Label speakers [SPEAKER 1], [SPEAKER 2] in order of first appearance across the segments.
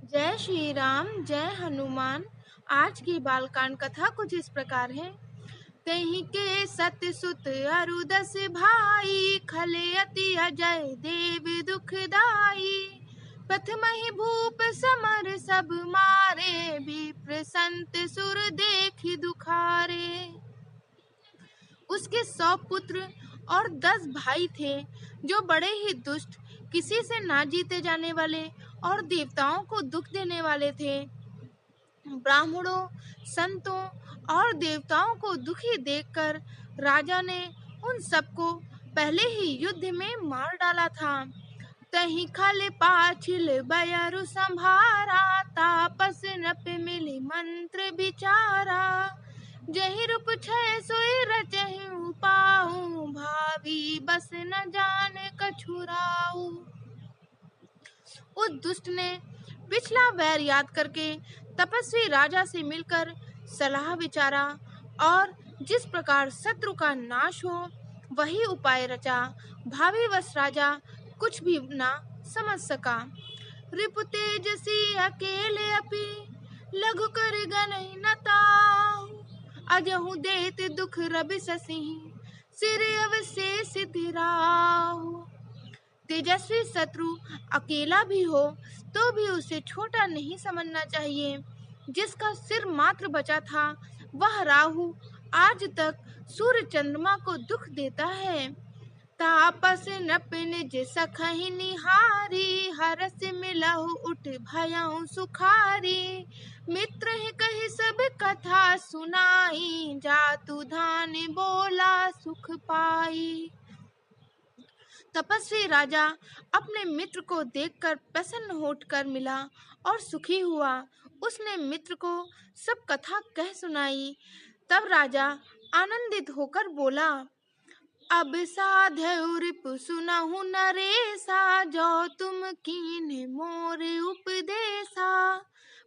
[SPEAKER 1] जय श्री राम जय हनुमान। आज की बालकांड कथा कुछ इस प्रकार है। तेहि के सत सुत अरु दस भाई, खले अति अजय देव दुखदाई। प्रथमहि भूप समर सब मारे, विप्र संत सुर देखि दुखारे। उसके 100 पुत्र और 10 भाई थे, जो बड़े ही दुष्ट, किसी से ना जीते जाने वाले और देवताओं को दुख देने वाले थे। ब्राह्मणों, संतों और देवताओं को दुखी देखकर राजा ने उन सबको पहले ही युद्ध में मार डाला था। तहि खल पाछिल बयरु संभारा, तापस नप मिली मंत्र विचारा। जहि रूप छय सोई रचहु पाऊ, भावी बस न जान कछुराऊ। उस दुष्ट ने पिछला वैर याद करके तपस्वी राजा से मिलकर सलाह विचारा और जिस प्रकार शत्रु का नाश हो वही उपाय रचा। भावी वश राजा कुछ भी ना समझ सका। रिपु तेजसी अकेले अपि, लघु कर गनहि न ताऊ। अजहु देत दुख रवि ससिहि, सिर अवशेष तिराऊ। तेजस्वी शत्रु अकेला भी हो तो भी उसे छोटा नहीं समझना चाहिए। जिसका सिर मात्र बचा था वह राहु आज तक सूर्य चंद्रमा को दुख देता है। तापस नप निज सखहि निहारी, हरस मिलहु उठ भयउ सुखारी। मित्र ही कहि सब कथा सुनाई, जातु धान बोला सुख पाई। तपस्वी राजा अपने मित्र को देखकर प्रसन्न होकर मिला और सुखी हुआ। उसने मित्र को सब कथा कह सुनाई। तब राजा आनंदित होकर बोला, अब साधु रिपु सुनहु नरेसा, जो तुम कीन्हे मोर उपदेसा।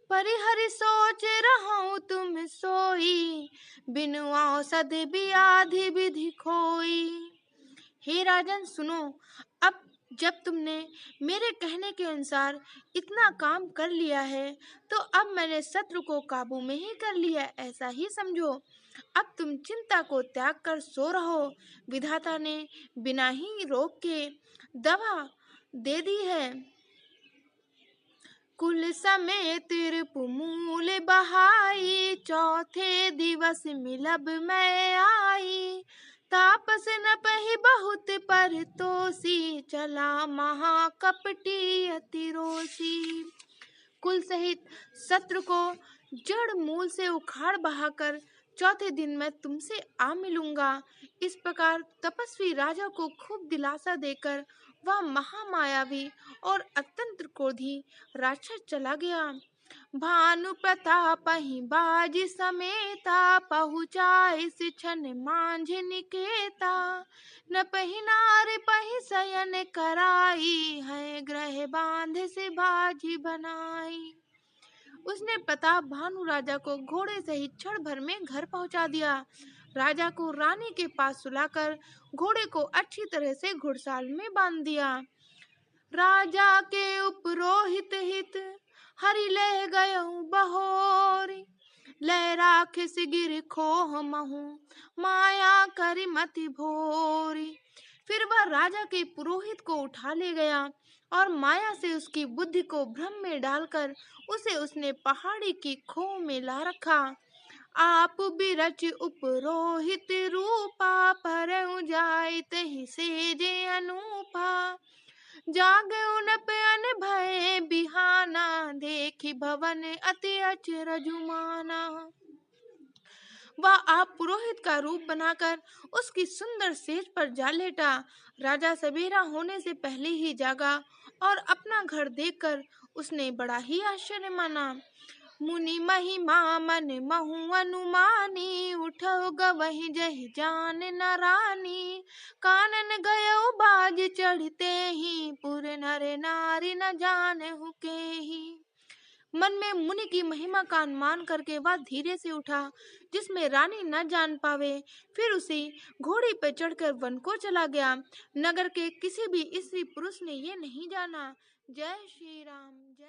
[SPEAKER 1] परिहरि सोच रहूं तुम सोई, बिनु औषध व्याधि विधि खोई। हे राजन सुनो, अब जब तुमने मेरे कहने के अनुसार इतना काम कर लिया है तो अब मैंने शत्रु को काबू में ही कर लिया, ऐसा ही समझो। अब तुम चिंता को त्याग कर सो रहो। विधाता ने बिना ही रोक के दवा दे दी है। कुल समेत रिपु मूल बहाई, चौथे दिवस मिलब मैं आई। तापस नपहि बहुत परतोषी, चला महाकपटी अति रोषी। कुल सहित शत्रु को जड़ मूल से उखाड़ बहाकर चौथे दिन मैं तुमसे आ मिलूंगा। इस प्रकार तपस्वी राजा को खूब दिलासा देकर वह महामायावी और अत्यंत क्रोधी राक्षस चला गया। भानु प्रताप ही बाज समेता, पहुँचाए सिछन मांझ निकेता। न पहि नार पहि शयन कराई, है ग्रह बांध से बाजी बनाई। उसने प्रताप भानु राजा को घोड़े से ही क्षण भर में घर पहुंचा दिया। राजा को रानी के पास सुलाकर घोड़े को अच्छी तरह से घुड़साल में बांध दिया। राजा के उपरोहित हित, हरि ले गयउ बहोरी। लय राखिस गिर खोह महु, माया करि मति भोरी। फिर वह राजा के पुरोहित को उठा ले गया और माया से उसकी बुद्धि को भ्रम में डालकर उसे उसने पहाड़ी की खोह में ला रखा। आप बिरच उपरोहित रूपा, परउ जाय तहि सेजे अनूपा। जागउ नप अन भय बिहाना, देखि भवन अति अचरजु माना। वह आप पुरोहित का रूप बनाकर उसकी सुंदर सेज पर जा लेटा। राजा सवेरा होने से पहले ही जागा और अपना घर देखकर उसने बड़ा ही आश्चर्य माना। मुनि महिमा मन महु अनुमानी, उठौ गवहि जहि जान न रानी। कानन गयौ बाज चढ़ते ही, पुर नर नारी न जानहु केही। मन में मुनि की महिमा का अनुमान करके वह धीरे से उठा, जिसमें रानी न जान पावे। फिर उसी घोड़ी पर चढ़कर वन को चला गया। नगर के किसी भी स्त्री पुरुष ने ये नहीं जाना। जय श्री राम जय।